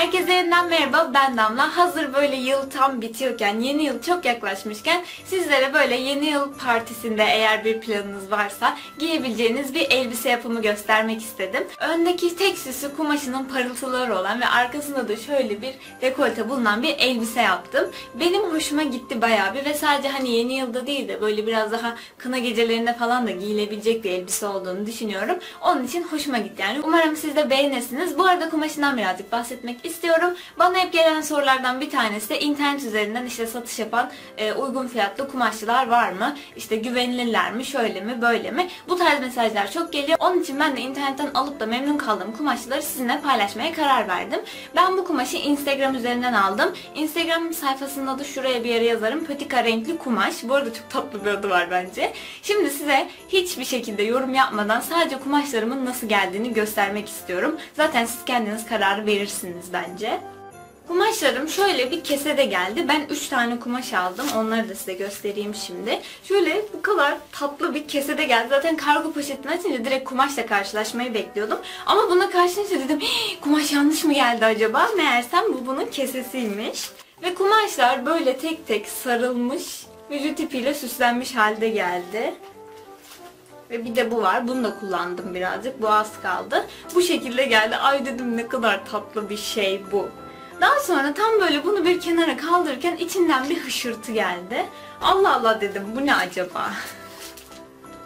Herkese yeniden merhaba, ben Damla. Hazır böyle yıl tam bitiyorken, yeni yıl çok yaklaşmışken sizlere böyle yeni yıl partisinde eğer bir planınız varsa giyebileceğiniz bir elbise yapımı göstermek istedim. Öndeki tek süsü kumaşının parıltıları olan ve arkasında da şöyle bir dekolte bulunan bir elbise yaptım. Benim hoşuma gitti bayağı bir ve sadece hani yeni yılda değil de böyle biraz daha kına gecelerinde falan da giyilebilecek bir elbise olduğunu düşünüyorum. Onun için hoşuma gitti yani. Umarım siz de beğenirsiniz. Bu arada kumaşından birazcık bahsetmek istiyorum. Bana hep gelen sorulardan bir tanesi de internet üzerinden işte satış yapan uygun fiyatlı kumaşçılar var mı? İşte güvenilirler mi? Şöyle mi? Böyle mi? Bu tarz mesajlar çok geliyor. Onun için ben de internetten alıp da memnun kaldığım kumaşçıları sizinle paylaşmaya karar verdim. Ben bu kumaşı Instagram üzerinden aldım. Instagram sayfasında da şuraya bir yere yazarım. Pötika renkli kumaş. Bu arada çok tatlı bir adı var bence. Şimdi size hiçbir şekilde yorum yapmadan sadece kumaşlarımın nasıl geldiğini göstermek istiyorum. Zaten siz kendiniz kararı verirsiniz bence. Kumaşlarım şöyle bir kesede geldi. Ben 3 tane kumaş aldım. Onları da size göstereyim şimdi. Şöyle bu kadar tatlı bir kesede geldi. Zaten kargo poşetini açınca direkt kumaşla karşılaşmayı bekliyordum. Ama buna karşılaşınca dedim kumaş yanlış mı geldi acaba? Meğersem bu bunun kesesiymiş. Ve kumaşlar böyle tek tek sarılmış, vücut tipiyle süslenmiş halde geldi. Ve bir de bu var. Bunu da kullandım birazcık. Bu az kaldı. Bu şekilde geldi. Ay dedim ne kadar tatlı bir şey bu. Daha sonra tam böyle bunu bir kenara kaldırırken içinden bir hışırtı geldi. Allah Allah dedim bu ne acaba?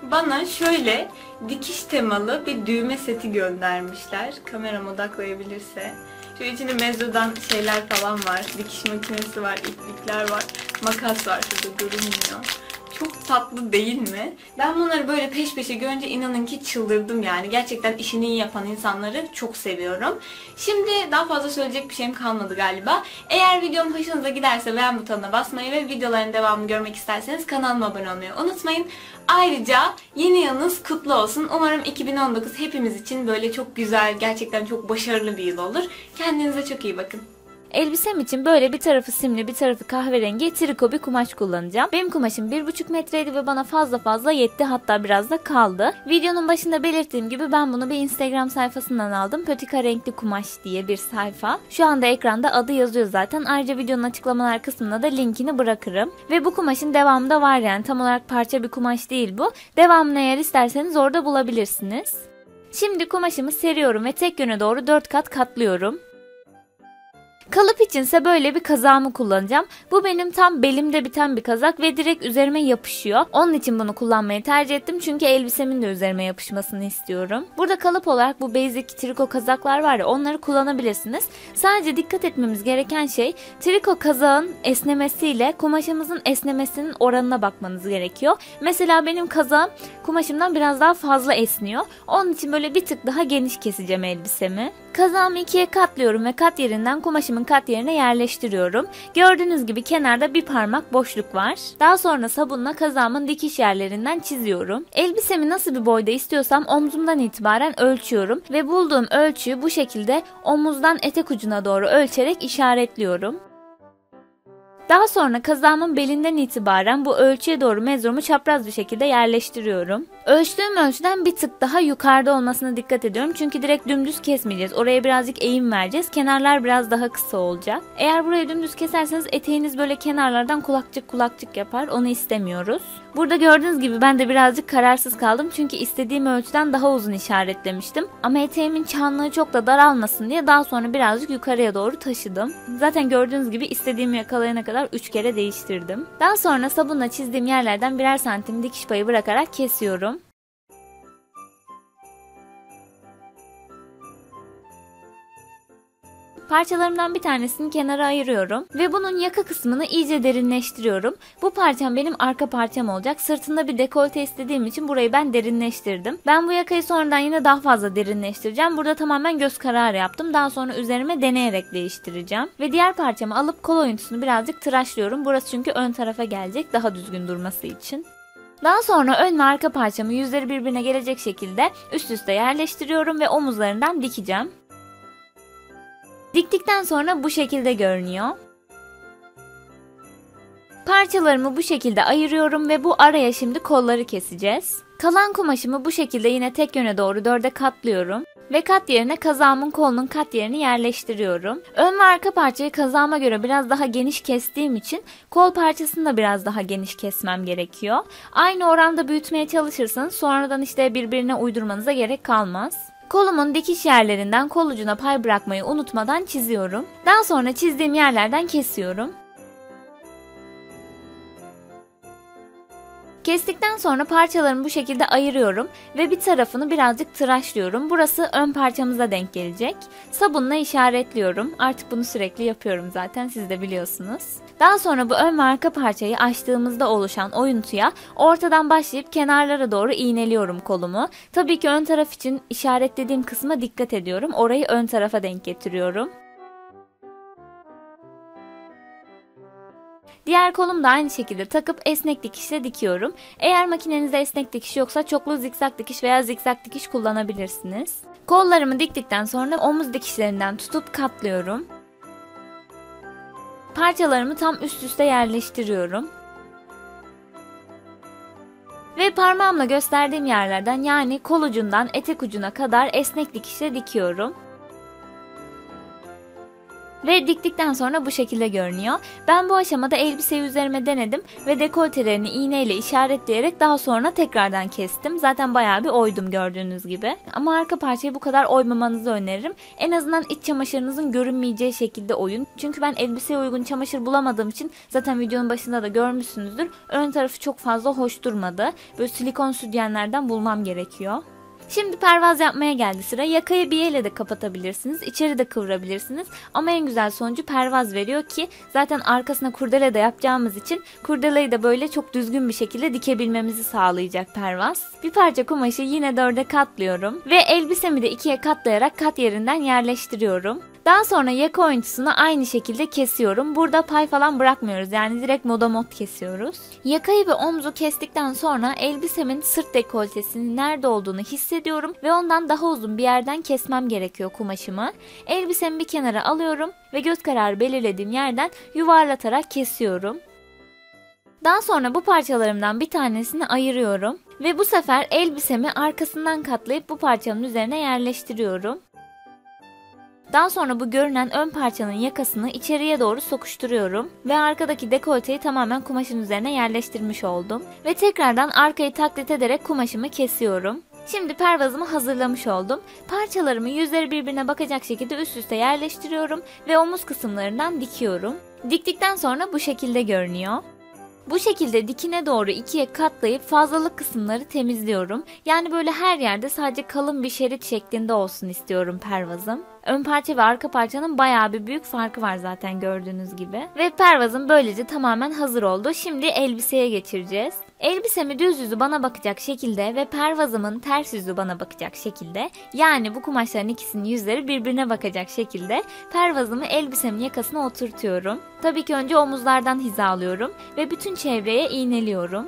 Bana şöyle dikiş temalı bir düğme seti göndermişler. Kameram odaklayabilirse. Şu içinde mezzodan şeyler falan var. Dikiş makinesi var, iplikler var, makas var. Şurada görünmüyor. Çok tatlı değil mi? Ben bunları böyle peş peşe görünce inanın ki çıldırdım yani. Gerçekten işini iyi yapan insanları çok seviyorum. Şimdi daha fazla söyleyecek bir şeyim kalmadı galiba. Eğer videom hoşunuza giderse beğen butonuna basmayı ve videoların devamını görmek isterseniz kanalıma abone olmayı unutmayın. Ayrıca yeni yılınız kutlu olsun. Umarım 2019 hepimiz için böyle çok güzel, gerçekten çok başarılı bir yıl olur. Kendinize çok iyi bakın. Elbisem için böyle bir tarafı simli bir tarafı kahverengi triko bir kumaş kullanacağım. Benim kumaşım 1,5 metreydi ve bana fazla yetti, hatta biraz da kaldı. Videonun başında belirttiğim gibi ben bunu bir Instagram sayfasından aldım. Pötika renkli kumaş diye bir sayfa. Şu anda ekranda adı yazıyor zaten. Ayrıca videonun açıklamalar kısmına da linkini bırakırım. Ve bu kumaşın devamı da var yani. Tam olarak parça bir kumaş değil bu. Devamını eğer isterseniz orada bulabilirsiniz. Şimdi kumaşımı seriyorum ve tek yöne doğru 4 kat katlıyorum. Kalıp içinse böyle bir kazağımı kullanacağım. Bu benim tam belimde biten bir kazak ve direkt üzerime yapışıyor. Onun için bunu kullanmayı tercih ettim çünkü elbisemin de üzerime yapışmasını istiyorum. Burada kalıp olarak bu basic triko kazaklar var ya, onları kullanabilirsiniz. Sadece dikkat etmemiz gereken şey triko kazağın esnemesiyle kumaşımızın esnemesinin oranına bakmanız gerekiyor. Mesela benim kazağım kumaşımdan biraz daha fazla esniyor. Onun için böyle bir tık daha geniş keseceğim elbisemi. Kazağımı ikiye katlıyorum ve kat yerinden kumaşımın kat yerine yerleştiriyorum. Gördüğünüz gibi kenarda bir parmak boşluk var. Daha sonra sabunla kazağımın dikiş yerlerinden çiziyorum. Elbisemi nasıl bir boyda istiyorsam omzumdan itibaren ölçüyorum ve bulduğum ölçüyü bu şekilde omuzdan etek ucuna doğru ölçerek işaretliyorum. Daha sonra kazağımın belinden itibaren bu ölçüye doğru mezorumu çapraz bir şekilde yerleştiriyorum. Ölçtüğüm ölçüden bir tık daha yukarıda olmasına dikkat ediyorum. Çünkü direkt dümdüz kesmeyeceğiz. Oraya birazcık eğim vereceğiz. Kenarlar biraz daha kısa olacak. Eğer burayı dümdüz keserseniz eteğiniz böyle kenarlardan kulakçık yapar. Onu istemiyoruz. Burada gördüğünüz gibi ben de birazcık kararsız kaldım. Çünkü istediğim ölçüden daha uzun işaretlemiştim. Ama eteğimin çanlığı çok da daralmasın diye daha sonra birazcık yukarıya doğru taşıdım. Zaten gördüğünüz gibi istediğimi yakalayana kadar 3 kere değiştirdim. Daha sonra sabunla çizdiğim yerlerden birer santim dikiş payı bırakarak kesiyorum. Parçalarımdan bir tanesini kenara ayırıyorum ve bunun yaka kısmını iyice derinleştiriyorum. Bu parçam benim arka parçam olacak. Sırtında bir dekolte istediğim için burayı ben derinleştirdim. Ben bu yakayı sonradan yine daha fazla derinleştireceğim. Burada tamamen göz kararı yaptım. Daha sonra üzerime deneyerek değiştireceğim. Ve diğer parçamı alıp kol oyuntusunu birazcık tıraşlıyorum. Burası çünkü ön tarafa gelecek daha düzgün durması için. Daha sonra ön ve arka parçamı yüzleri birbirine gelecek şekilde üst üste yerleştiriyorum ve omuzlarından dikeceğim. Diktikten sonra bu şekilde görünüyor. Parçalarımı bu şekilde ayırıyorum ve bu araya şimdi kolları keseceğiz. Kalan kumaşımı bu şekilde yine tek yöne doğru 4'e katlıyorum. Ve kat yerine kazağımın kolunun kat yerini yerleştiriyorum. Ön ve arka parçayı kazağıma göre biraz daha geniş kestiğim için kol parçasını da biraz daha geniş kesmem gerekiyor. Aynı oranda büyütmeye çalışırsanız sonradan işte birbirine uydurmanıza gerek kalmaz. Kolumun dikiş yerlerinden kol ucuna pay bırakmayı unutmadan çiziyorum. Daha sonra çizdiğim yerlerden kesiyorum. Kestikten sonra parçalarımı bu şekilde ayırıyorum ve bir tarafını birazcık tıraşlıyorum. Burası ön parçamıza denk gelecek. Sabunla işaretliyorum. Artık bunu sürekli yapıyorum zaten, siz de biliyorsunuz. Daha sonra bu ön ve arka parçayı açtığımızda oluşan oyuntuya ortadan başlayıp kenarlara doğru iğneliyorum kolumu. Tabii ki ön taraf için işaretlediğim kısma dikkat ediyorum. Orayı ön tarafa denk getiriyorum. Diğer kolumu da aynı şekilde takıp esnek dikişle dikiyorum. Eğer makinenizde esnek dikiş yoksa çoklu zikzak dikiş veya zikzak dikiş kullanabilirsiniz. Kollarımı diktikten sonra omuz dikişlerinden tutup katlıyorum. Parçalarımı tam üst üste yerleştiriyorum. Ve parmağımla gösterdiğim yerlerden, yani kol ucundan etek ucuna kadar esnek dikişle dikiyorum. Ve diktikten sonra bu şekilde görünüyor. Ben bu aşamada elbiseyi üzerime denedim ve dekoltelerini iğneyle işaretleyerek daha sonra tekrardan kestim. Zaten bayağı bir oydum gördüğünüz gibi. Ama arka parçayı bu kadar oymamanızı öneririm. En azından iç çamaşırınızın görünmeyeceği şekilde oyun. Çünkü ben elbiseye uygun çamaşır bulamadığım için, zaten videonun başında da görmüşsünüzdür, ön tarafı çok fazla hoş durmadı. Böyle silikon sütyenlerden bulmam gerekiyor. Şimdi pervaz yapmaya geldi sıra. Yakayı bir elle de kapatabilirsiniz, içeri de kıvırabilirsiniz. Ama en güzel sonucu pervaz veriyor ki zaten arkasına kurdele de yapacağımız için kurdeleyi de böyle çok düzgün bir şekilde dikebilmemizi sağlayacak pervaz. Bir parça kumaşı yine 4'e katlıyorum ve elbisemi de 2'ye katlayarak kat yerinden yerleştiriyorum. Daha sonra yaka oyuntusunu aynı şekilde kesiyorum. Burada pay falan bırakmıyoruz, yani direkt modomot kesiyoruz. Yakayı ve omzu kestikten sonra elbisemin sırt dekoltesinin nerede olduğunu hissediyorum ve ondan daha uzun bir yerden kesmem gerekiyor kumaşımı. Elbisemi bir kenara alıyorum ve göz kararı belirlediğim yerden yuvarlatarak kesiyorum. Daha sonra bu parçalarımdan bir tanesini ayırıyorum ve bu sefer elbisemi arkasından katlayıp bu parçanın üzerine yerleştiriyorum. Daha sonra bu görünen ön parçanın yakasını içeriye doğru sokuşturuyorum ve arkadaki dekolteyi tamamen kumaşın üzerine yerleştirmiş oldum. Ve tekrardan arkayı taklit ederek kumaşımı kesiyorum. Şimdi pervazımı hazırlamış oldum. Parçalarımı yüzleri birbirine bakacak şekilde üst üste yerleştiriyorum ve omuz kısımlarından dikiyorum. Diktikten sonra bu şekilde görünüyor. Bu şekilde dikine doğru 2'ye katlayıp fazlalık kısımları temizliyorum. Yani böyle her yerde sadece kalın bir şerit şeklinde olsun istiyorum pervazım. Ön parça ve arka parçanın bayağı bir büyük farkı var zaten gördüğünüz gibi. Ve pervazım böylece tamamen hazır oldu. Şimdi elbiseye geçireceğiz. Elbisemi düz yüzü bana bakacak şekilde ve pervazımın ters yüzü bana bakacak şekilde, yani bu kumaşların ikisinin yüzleri birbirine bakacak şekilde pervazımı elbisemin yakasına oturtuyorum. Tabii ki önce omuzlardan hizalıyorum ve bütün çevreye iğneliyorum.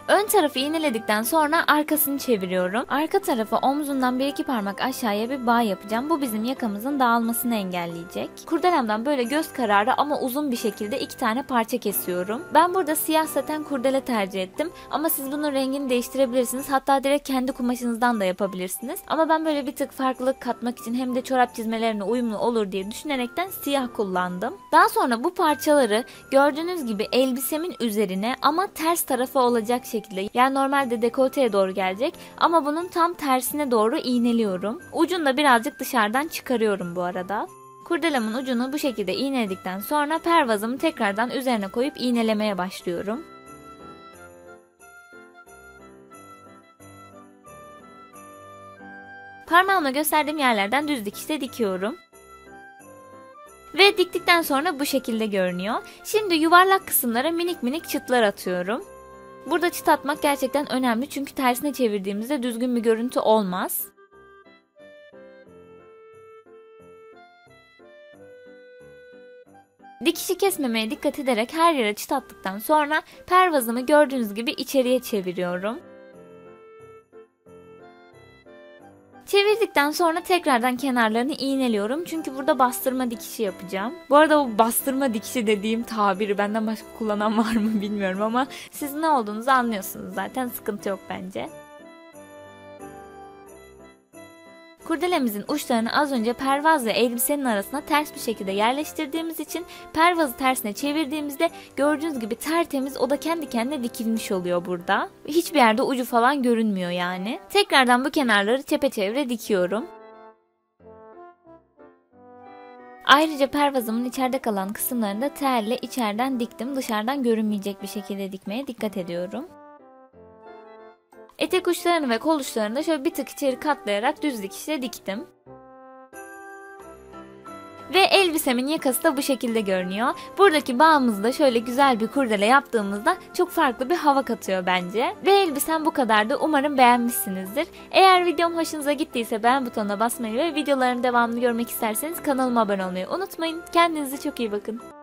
Ön tarafı iğneledikten sonra arkasını çeviriyorum. Arka tarafa omzundan 1-2 parmak aşağıya bir bağ yapacağım. Bu bizim yakamızın dağılmasını engelleyecek. Kurdelemden böyle göz kararı ama uzun bir şekilde 2 tane parça kesiyorum. Ben burada siyah saten kurdele tercih ettim. Ama siz bunun rengini değiştirebilirsiniz. Hatta direkt kendi kumaşınızdan da yapabilirsiniz. Ama ben böyle bir tık farklılık katmak için hem de çorap çizmelerine uyumlu olur diye düşünerekten siyah kullandım. Daha sonra bu parçaları gördüğünüz gibi elbisemin üzerine ama ters tarafa olacak şekilde, yani normalde dekolteye doğru gelecek ama bunun tam tersine doğru iğneliyorum. Ucunu da birazcık dışarıdan çıkarıyorum bu arada. Kurdelemin ucunu bu şekilde iğneledikten sonra pervazımı tekrardan üzerine koyup iğnelemeye başlıyorum. Parmağımla gösterdiğim yerlerden düz dikişle dikiyorum. Ve diktikten sonra bu şekilde görünüyor. Şimdi yuvarlak kısımlara minik minik çıtlar atıyorum. Burada çıt atmak gerçekten önemli çünkü tersine çevirdiğimizde düzgün bir görüntü olmaz. Dikişi kesmemeye dikkat ederek her yere çıt attıktan sonra pervazımı gördüğünüz gibi içeriye çeviriyorum. Çevirdikten sonra tekrardan kenarlarını iğneliyorum. Çünkü burada bastırma dikişi yapacağım. Bu arada o bastırma dikişi dediğim tabiri benden başka kullanan var mı bilmiyorum ama siz ne olduğunuzu anlıyorsunuz zaten, sıkıntı yok bence. Kurdelemizin uçlarını az önce pervaz ve elbisenin arasına ters bir şekilde yerleştirdiğimiz için pervazı tersine çevirdiğimizde gördüğünüz gibi tertemiz, o da kendi kendine dikilmiş oluyor burada. Hiçbir yerde ucu falan görünmüyor yani. Tekrardan bu kenarları çepeçevre dikiyorum. Ayrıca pervazımın içeride kalan kısımlarını da terle içeriden diktim. Dışarıdan görünmeyecek bir şekilde dikmeye dikkat ediyorum. Etek uçlarını ve kol uçlarını da şöyle bir tık içeri katlayarak düz dikişle diktim. Ve elbisemin yakası da bu şekilde görünüyor. Buradaki bağımızı da şöyle güzel bir kurdele yaptığımızda çok farklı bir hava katıyor bence. Ve elbisem bu kadardı. Umarım beğenmişsinizdir. Eğer videom hoşunuza gittiyse beğen butonuna basmayı ve videoların devamını görmek isterseniz kanalıma abone olmayı unutmayın. Kendinize çok iyi bakın.